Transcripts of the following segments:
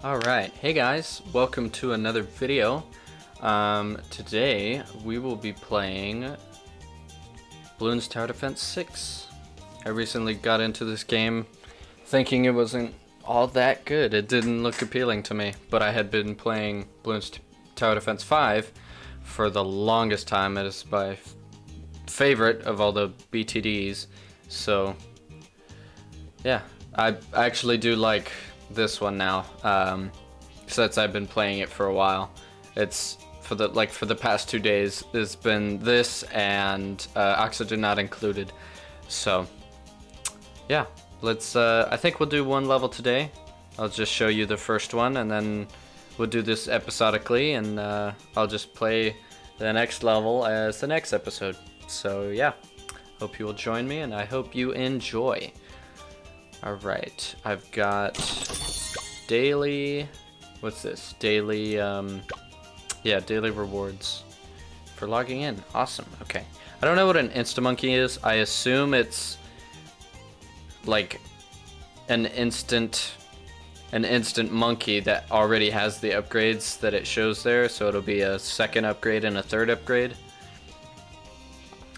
Alright, hey guys, welcome to another video. Today we will be playing Bloons Tower Defense 6. I recently got into this game thinking it wasn't all that good. It didn't look appealing to me, but I had been playing Bloons Tower Defense 5 for the longest time. It is my favorite of all the BTDs, so yeah, I actually do like this one now, since I've been playing it for a while. It's for the past 2 days. It's been this and oxygen not included. So yeah, let's. I think we'll do one level today. I'll just show you the first one, and then we'll do this episodically, and I'll just play the next level as the next episode. So yeah, hope you will join me, and I hope you enjoy. Alright, I've got daily, what's this? Daily, yeah, daily rewards for logging in. Awesome, okay. I don't know what an Instamonkey is. I assume it's like an instant monkey that already has the upgrades that it shows there, so it'll be a second upgrade and a third upgrade.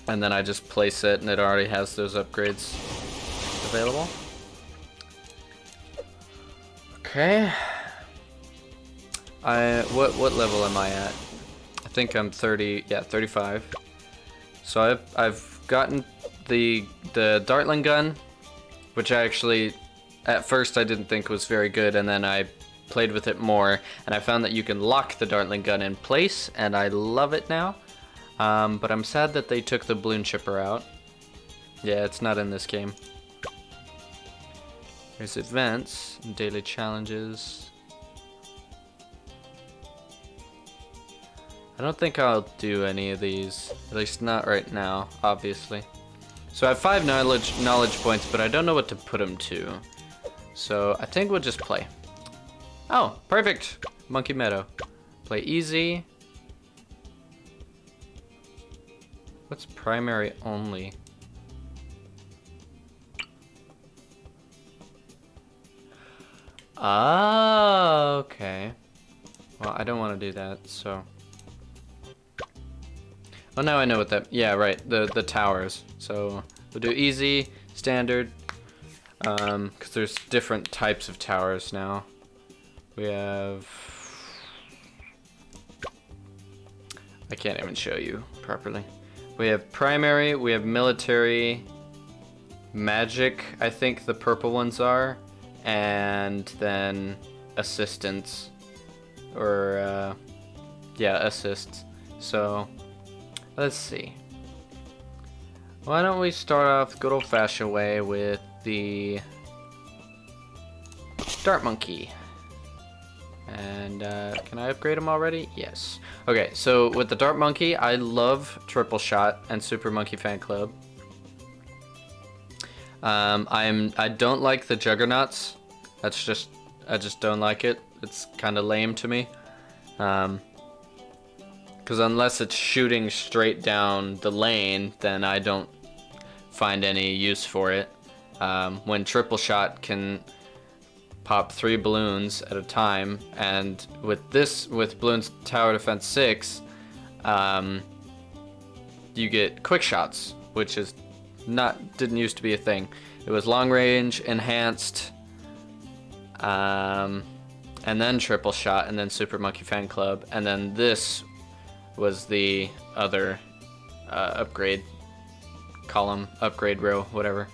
And then I just place it and it already has those upgrades available. Okay. What level am I at? I think I'm 30. Yeah, 35. So I've gotten the Dartling gun, which I actually at first I didn't think was very good, and then I played with it more, and I found that you can lock the Dartling gun in place, and I love it now. But I'm sad that they took the balloon chipper out. Yeah, it's not in this game. There's events and daily challenges. I don't think I'll do any of these, at least not right now, obviously. So I have 5 knowledge points, but I don't know what to put them to. So I think we'll just play. Oh, perfect! Monkey Meadow. Play easy. What's primary only? Ah, okay. Well, I don't want to do that, so. Oh, now I know what that. Yeah, right. The towers. So we'll do easy, standard, because there's different types of towers now. We have. I can't even show you properly. We have primary. We have military, magic. I think the purple ones are. And then assistants, or yeah, assists. So let's see. Why don't we start off the good old-fashioned way with the Dart Monkey? And can I upgrade him already? Yes. Okay, so with the Dart Monkey, I love Triple Shot and Super Monkey Fan Club. I don't like the Juggernauts. I just don't like it. It's kind of lame to me. Because unless it's shooting straight down the lane, then I don't find any use for it. When Triple Shot can pop 3 balloons at a time, and with Bloons Tower Defense 6, you get quick shots, which is didn't used to be a thing. It was long range, enhanced, and then Triple Shot, and then Super Monkey Fan Club, and then this was the other upgrade column, upgrade row, whatever.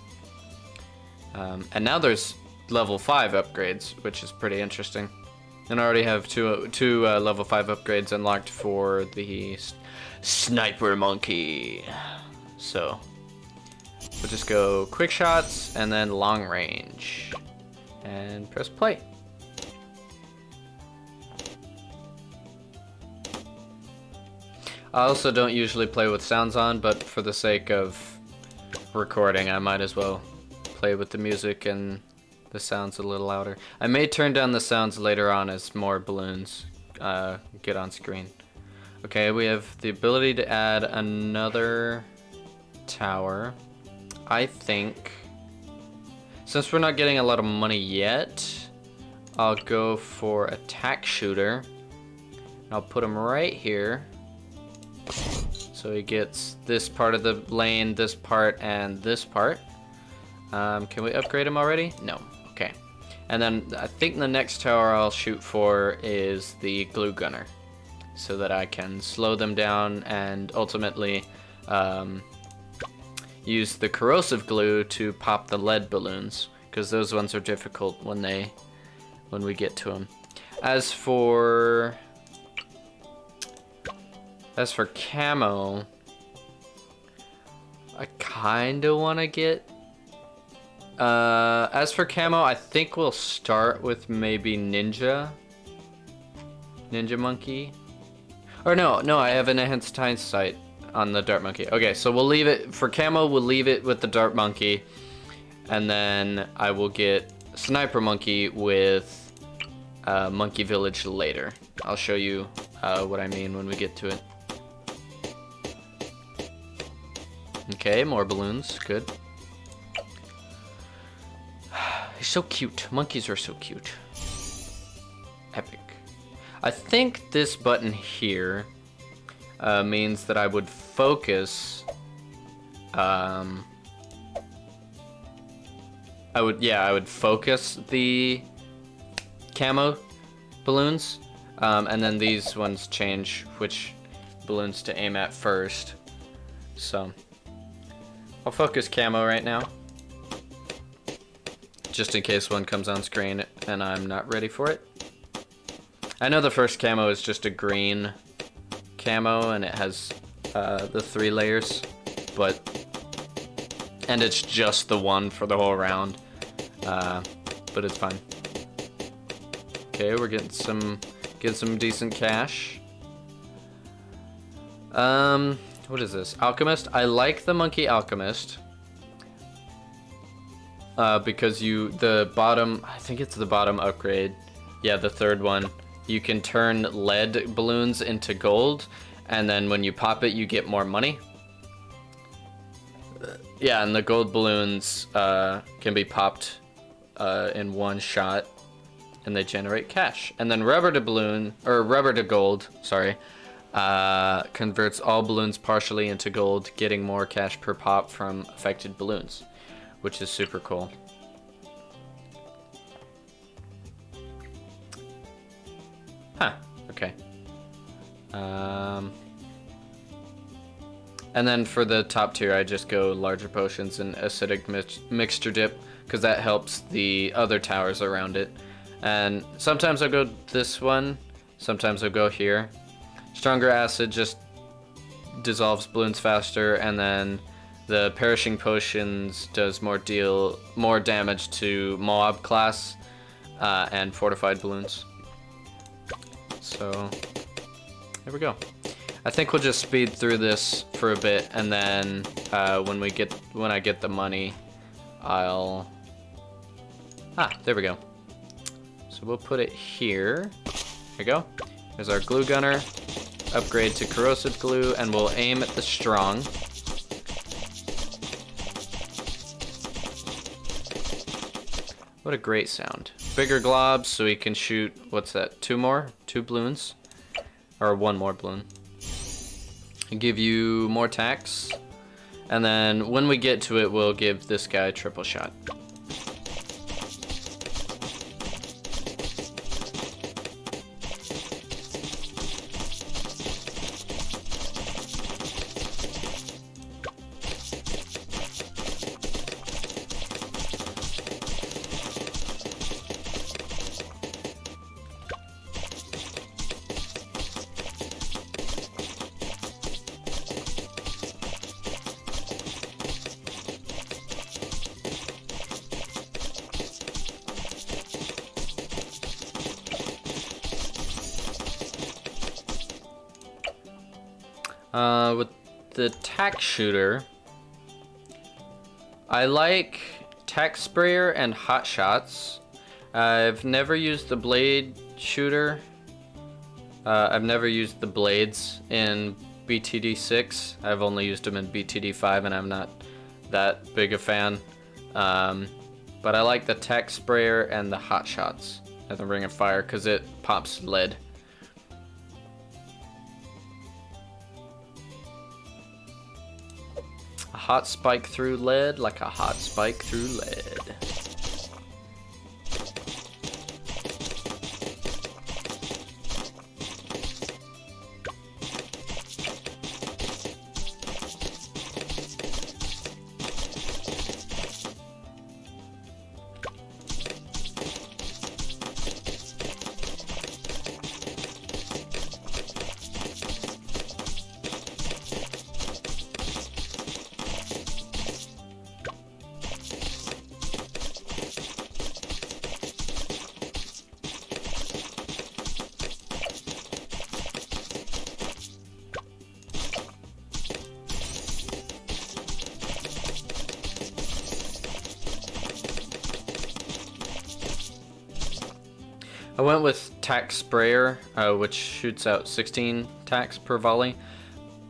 And now there's level 5 upgrades, which is pretty interesting. And I already have two level 5 upgrades unlocked for the Sniper Monkey. So we'll just go quick shots and then long range. And press play. I also don't usually play with sounds on, but for the sake of recording, I might as well play with the music and the sounds a little louder. I may turn down the sounds later on as more balloons get on screen. Okay, we have the ability to add another tower. I think, since we're not getting a lot of money yet, I'll go for attack shooter. I'll put him right here. So he gets this part of the lane, this part, and this part. Can we upgrade him already? No. Okay. And then I think the next tower I'll shoot for is the glue gunner, so that I can slow them down and ultimately use the corrosive glue to pop the lead balloons, because those ones are difficult when we get to them. As for camo, I kind of want to get. As for camo, I think we'll start with maybe Ninja Monkey. Or no, I have an enhanced hindsight on the Dart Monkey. Okay, so we'll leave it, for camo, we'll leave it with the Dart Monkey. And then I will get Sniper Monkey with Monkey Village later. I'll show you what I mean when we get to it. Okay, more balloons, good. He's so cute. Monkeys are so cute. Epic. I think this button here means that I would focus. I would focus the camo balloons, and then these ones change which balloons to aim at first. So I'll focus camo right now, just in case one comes on screen and I'm not ready for it. I know the first camo is just a green camo and it has the 3 layers, and it's just the one for the whole round, but it's fine. Okay, we're getting some decent cash. What is this? Alchemist? I like the Monkey Alchemist. Because the bottom, I think it's the bottom upgrade. Yeah, the third one. You can turn lead balloons into gold, and then when you pop it, you get more money. Yeah, and the gold balloons can be popped in one shot, and they generate cash. And then rubber to gold, sorry, converts all balloons partially into gold, getting more cash per pop from affected balloons, which is super cool. Huh, okay. And then for the top tier, I just go larger potions and acidic mixture dip, because that helps the other towers around it. And sometimes I'll go this one, sometimes I'll go here. Stronger acid just dissolves balloons faster, and then the perishing potions does more damage to mob class and fortified balloons. So there we go. I think we'll just speed through this for a bit, and then when I get the money, there we go. So we'll put it here. There we go. There's our glue gunner. Upgrade to corrosive glue, and we'll aim at the strong. What a great sound. Bigger globs, so we can shoot, what's that, 2 balloons? Or 1 more balloon. And give you more tax. And then when we get to it, we'll give this guy triple shot. With the tack shooter, I like tack sprayer and hot shots. I've never used the blade shooter. I've never used the blades in BTD6. I've only used them in BTD5, and I'm not that big a fan. But I like the tack sprayer and the hot shots at the Ring of Fire because it pops lead. A hot spike through lead, like a hot spike through lead. I went with tack sprayer, which shoots out 16 tacks per volley,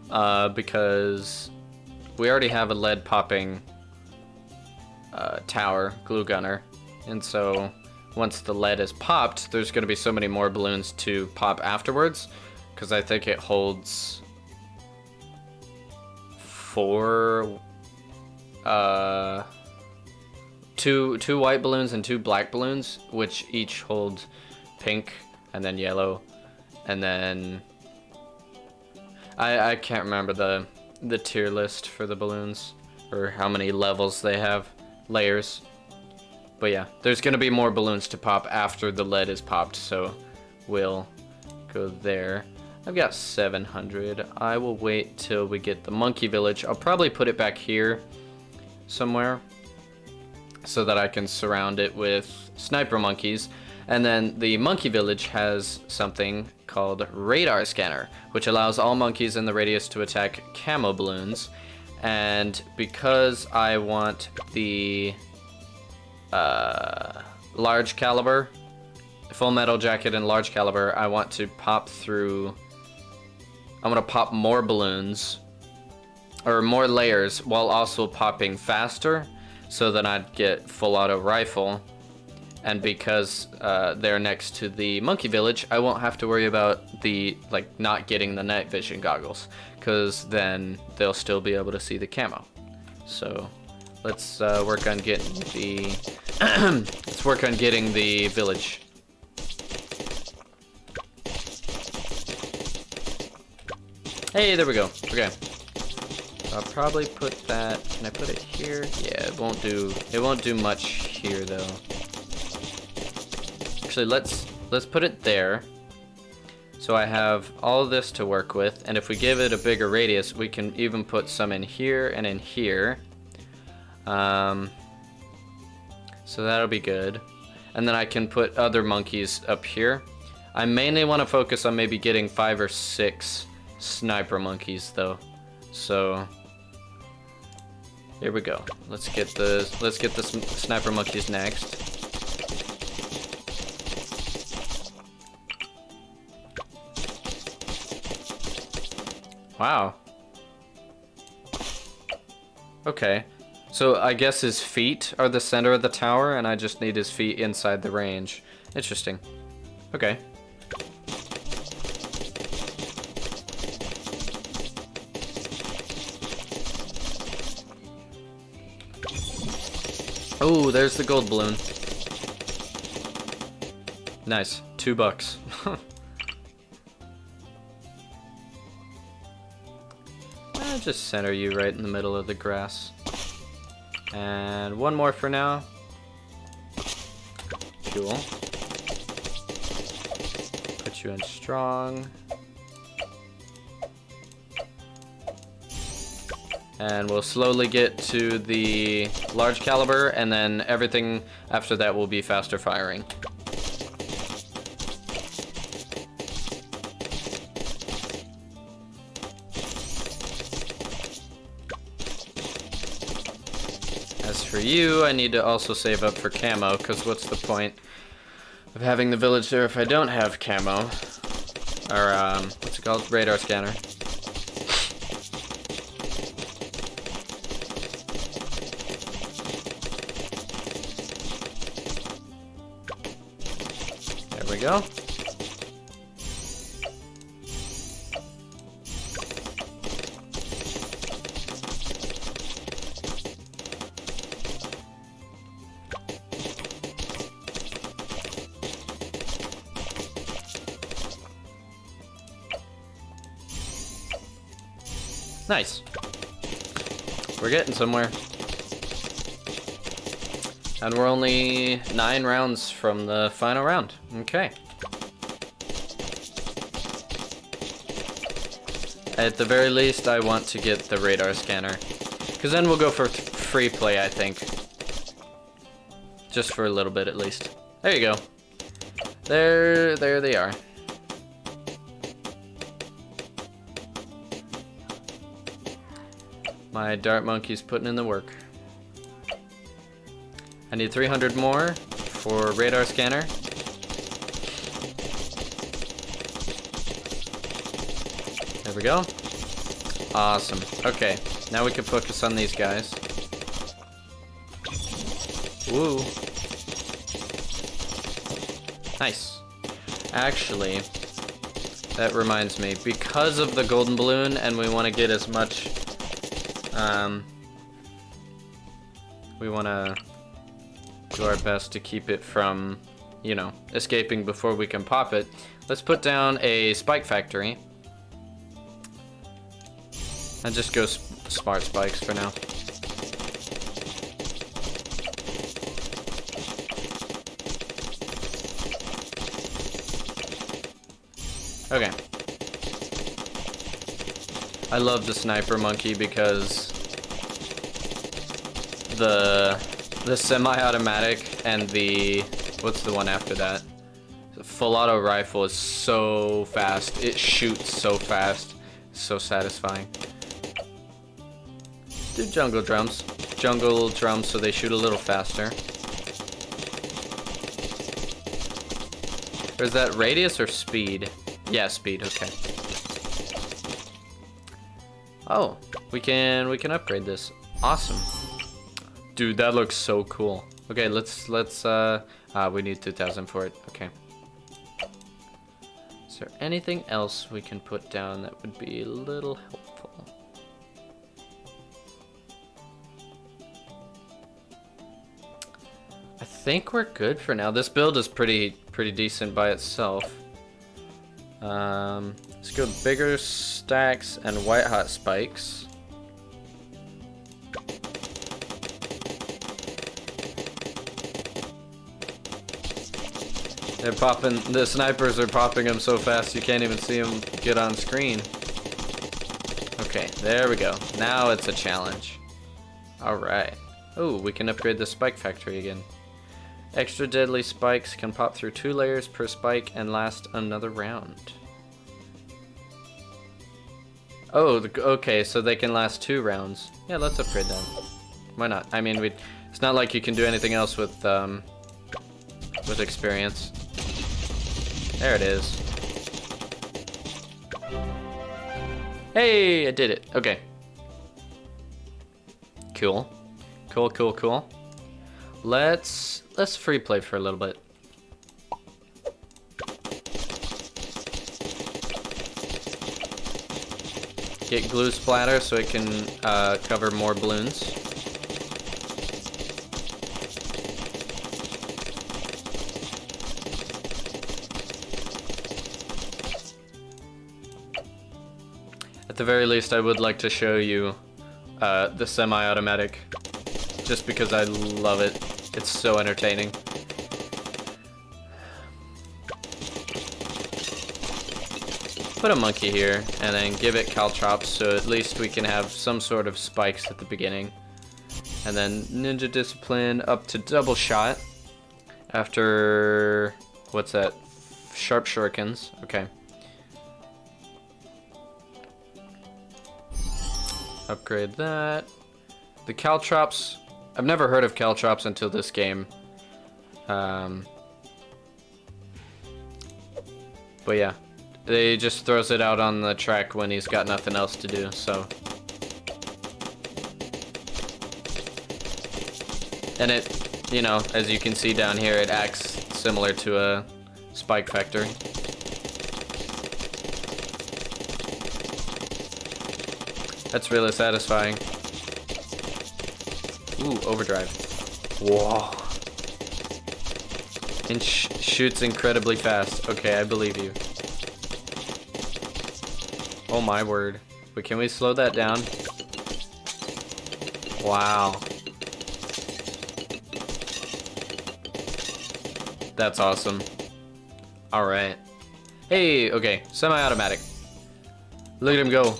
because we already have a lead popping tower, glue gunner, and so once the lead is popped, there's going to be so many more balloons to pop afterwards, because I think it holds 4, two white balloons and 2 black balloons, which each hold pink and then yellow, and then I can't remember the tier list for the balloons or how many levels they have, layers, but yeah, there's gonna be more balloons to pop after the lead is popped, so we'll go there. I've got 700. I will wait till we get the monkey village. I'll probably put it back here somewhere so that I can surround it with sniper monkeys. And then the monkey village has something called radar scanner, which allows all monkeys in the radius to attack camo balloons. And because I want the large caliber, full metal jacket and large caliber, I want to pop through, I want to pop more balloons or more layers while also popping faster, so that I'd get full auto rifle. And because they're next to the monkey village, I won't have to worry about the not getting the night vision goggles, because then they'll still be able to see the camo. So let's work on getting the let's work on getting the village. Hey, there we go. Okay. I'll probably put that. Can I put it here? Yeah, it won't do much here though. Actually, let's put it there. So I have all this to work with, and if we give it a bigger radius, we can even put some in here and in here. So that'll be good. And then I can put other monkeys up here. I mainly want to focus on maybe getting 5 or 6 sniper monkeys though. So here we go. Let's get the sniper monkeys next. Wow. Okay. So I guess his feet are the center of the tower, and I just need his feet inside the range. Interesting. Okay. Oh, there's the gold balloon. Nice. $2. I'll just center you right in the middle of the grass. And one more for now. Cool. Put you in strong. And we'll slowly get to the large caliber, and then everything after that will be faster firing. As for you, I need to also save up for camo, because what's the point of having the village there if I don't have camo? Or, what's it called? Radar scanner. go. Nice. We're getting somewhere. And we're only 9 rounds from the final round. Okay. At the very least, I want to get the radar scanner. Because then we'll go for free play, I think. Just for a little bit, at least. There you go. There they are. My dart monkey's putting in the work. I need 300 more for radar scanner. There we go. Awesome. Okay, now we can focus on these guys. Woo. Nice. Actually, that reminds me, because of the golden balloon and we want to get as much we want to do our best to keep it from, you know, escaping before we can pop it. Let's put down a spike factory. And just go smart spikes for now. Okay. I love the sniper monkey because the semi-automatic and the, what's the one after that? The full auto rifle is so fast. It shoots so fast. So satisfying. Do jungle drums. Jungle drums so they shoot a little faster. Or is that radius or speed? Yeah, speed, okay. Oh, we can upgrade this. Awesome. Dude, that looks so cool. Okay, let's we need 2,000 for it. Okay. Is there anything else we can put down that would be a little helpful? I think we're good for now. This build is pretty decent by itself. Let's go bigger stacks and white hot spikes. They're popping, the snipers are popping them so fast you can't even see them get on screen. Okay, there we go. Now it's a challenge. Alright. Oh, we can upgrade the spike factory again. Extra deadly spikes can pop through 2 layers per spike and last another round. Oh, okay, so they can last 2 rounds. Yeah, let's upgrade them. Why not? I mean, it's not like you can do anything else with experience. There it is. Hey, I did it. Okay. Cool. Cool. Let's free play for a little bit. Get glue splatter so it can cover more balloons. At the very least, I would like to show you the semi-automatic, just because I love it. It's so entertaining. Put a monkey here, and then give it caltrops, so at least we can have some sort of spikes at the beginning. And then ninja discipline up to double shot. After, what's that? Sharp shurikens, okay. Upgrade that. The caltrops, I've never heard of caltrops until this game. But yeah, they just throws it out on the track when he's got nothing else to do, so. And it, you know, as you can see down here, it acts similar to Spike Factory. That's really satisfying. Ooh, overdrive. Whoa. And shoots incredibly fast. Okay, I believe you. Oh my word. But can we slow that down? Wow. That's awesome. Alright. Hey, okay. Semi-automatic. Look at him go.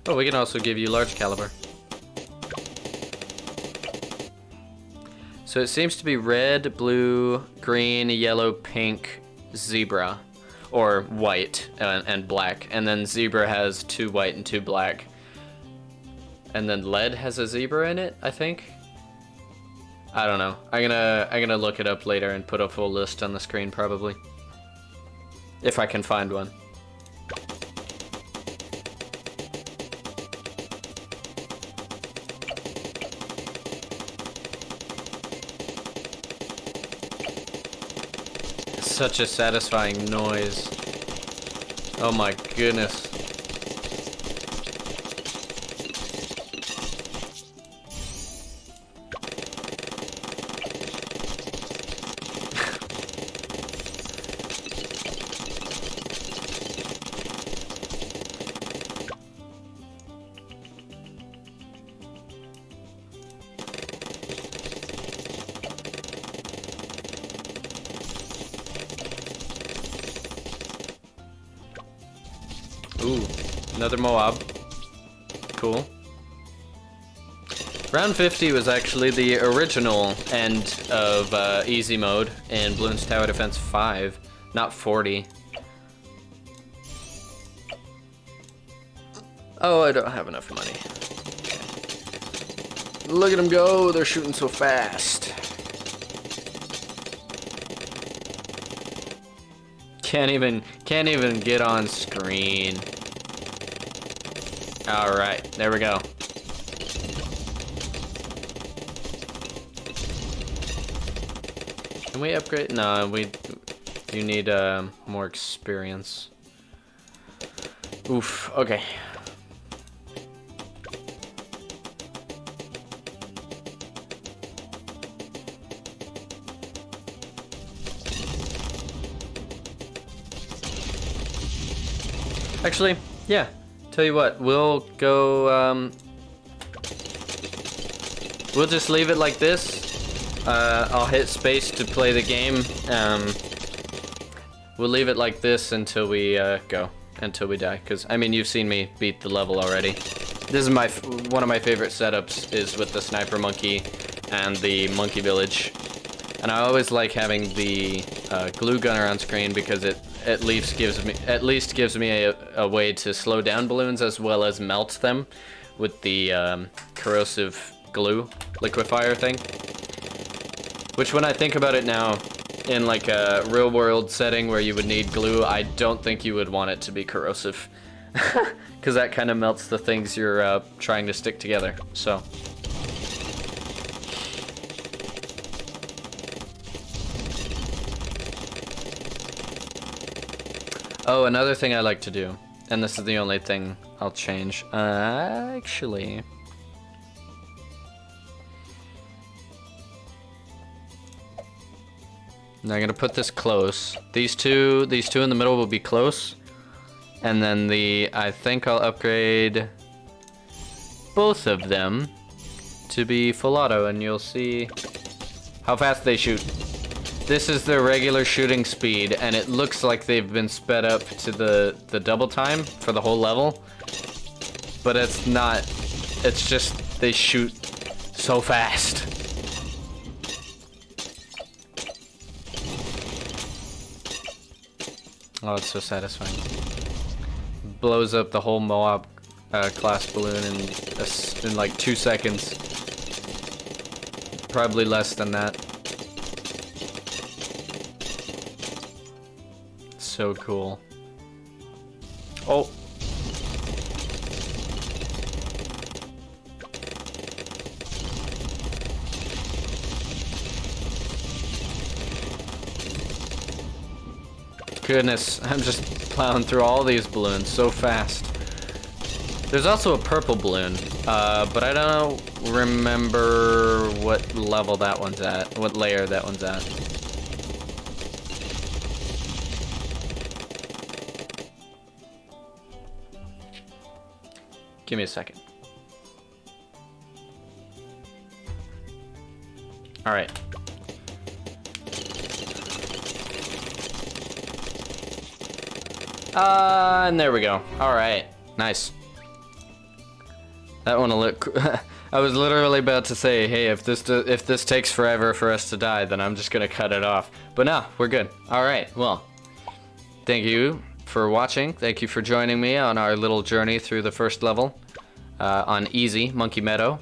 Oh, we can also give you large caliber. So it seems to be red, blue, green, yellow, pink, zebra. Or white and black. And then zebra has 2 white and 2 black. And then lead has a zebra in it, I think. I don't know. I'm gonna look it up later and put a full list on the screen probably. If I can find one. Such a satisfying noise. Oh my goodness. Ooh, another Moab. Cool. Round 50 was actually the original end of easy mode in Bloons Tower Defense 5, not 40. Oh, I don't have enough money. Okay. Look at them go, they're shooting so fast. Can't even get on screen. All right, there we go. Can we upgrade? No, you need more experience. Oof. Okay. Actually, yeah. Tell you what, we'll go, we'll just leave it like this. I'll hit space to play the game. We'll leave it like this until we, until we die. Because, I mean, you've seen me beat the level already. This is one of my favorite setups is with the Sniper Monkey and the Monkey Village. And I always like having the glue gunner on screen because it at least gives me a way to slow down balloons as well as melt them with the corrosive glue liquefier thing. Which, when I think about it now, in like a real world setting where you would need glue, I don't think you would want it to be corrosive. Because that kind of melts the things you're trying to stick together, so. Oh, another thing I like to do, and this is the only thing I'll change, actually. Now I'm gonna put this close. These two in the middle will be close. And then I think I'll upgrade both of them to be full auto, and you'll see how fast they shoot. This is their regular shooting speed, and it looks like they've been sped up to the double time for the whole level. But it's not. It's just they shoot so fast. Oh, it's so satisfying. Blows up the whole Moab class balloon in like 2 seconds. Probably less than that. so cool. Oh. Goodness, I'm just plowing through all these balloons so fast. There's also a purple balloon, but I don't remember what level that one's at, what layer that one's at. Give me a second. All right. And there we go. All right, nice. That one will look. I was literally about to say, hey, if this takes forever for us to die, then I'm just gonna cut it off. But no, we're good. All right. Well, thank you for watching. Thank you for joining me on our little journey through the first level on easy Monkey Meadow.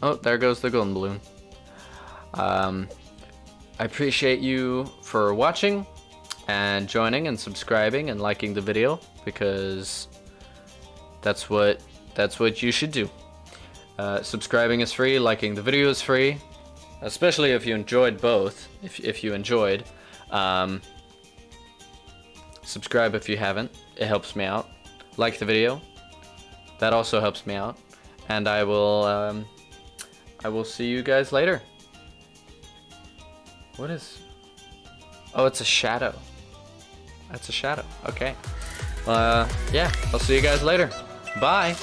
Oh, there goes the golden balloon. I appreciate you for watching and joining and subscribing and liking the video, because that's what you should do. Subscribing is free, liking the video is free, especially if you enjoyed both. If you enjoyed, subscribe if you haven't. It helps me out. Like the video. That also helps me out. And I will see you guys later. What is? Oh, it's a shadow. That's a shadow. Okay. Yeah, I'll see you guys later. Bye.